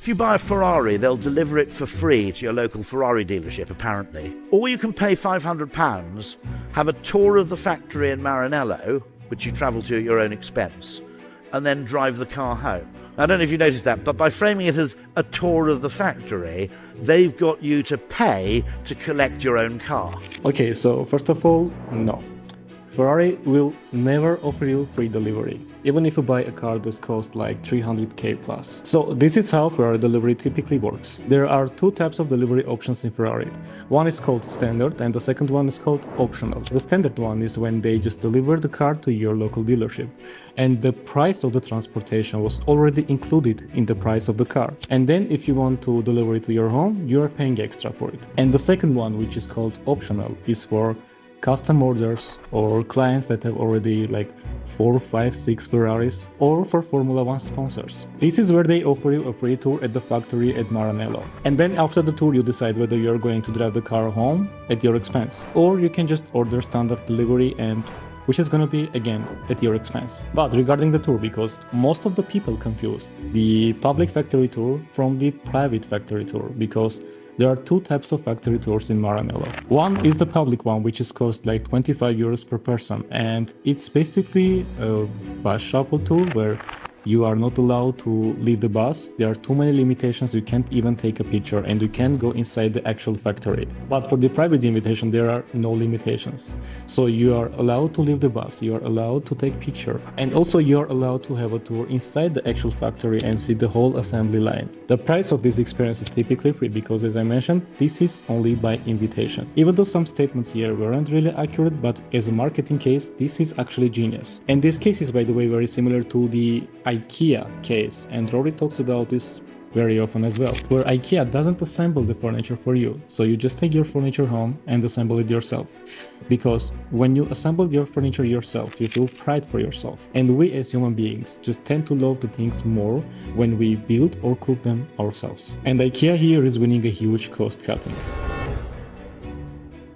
If you buy a Ferrari, they'll deliver it for free to your local Ferrari dealership, apparently. Or you can pay £500, have a tour of the factory in Maranello, which you travel to at your own expense, and then drive the car home. I don't know if you noticed that, but by framing it as a tour of the factory, they've got you to pay to collect your own car. Okay, so first of all, no. Ferrari will never offer you free delivery, even if you buy a car that costs like 300k plus. So this is how Ferrari delivery typically works. There are two types of delivery options in Ferrari. One is called standard and the second one is called optional. The standard one is when they just deliver the car to your local dealership, and the price of the transportation was already included in the price of the car. And then if you want to deliver it to your home, you are paying extra for it. And the second one, which is called optional, is for custom orders or clients that have already like 4, 5, 6 Ferraris, or for Formula 1 sponsors. This is where they offer you a free tour at the factory at Maranello. And then after the tour you decide whether you're going to drive the car home at your expense, or you can just order standard delivery, and which is gonna be again at your expense. But regarding the tour, because most of the people confuse the public factory tour from the private factory tour, because there are two types of factory tours in Maranello. One is the public one, which is cost like 25 euros per person, and it's basically a bus shuttle tour where you are not allowed to leave the bus. There are too many limitations, you can't even take a picture, and you can't go inside the actual factory. But for the private invitation, there are no limitations. So you are allowed to leave the bus, you are allowed to take picture, and also you are allowed to have a tour inside the actual factory and see the whole assembly line. The price of this experience is typically free because, as I mentioned, this is only by invitation. Even though some statements here weren't really accurate, but as a marketing case, this is actually genius. And this case is, by the way, very similar to the IKEA case, and Rory talks about this very often as well, where IKEA doesn't assemble the furniture for you, so you just take your furniture home and assemble it yourself. Because when you assemble your furniture yourself, you feel pride for yourself. And we as human beings just tend to love the things more when we build or cook them ourselves. And IKEA here is winning a huge cost cutting.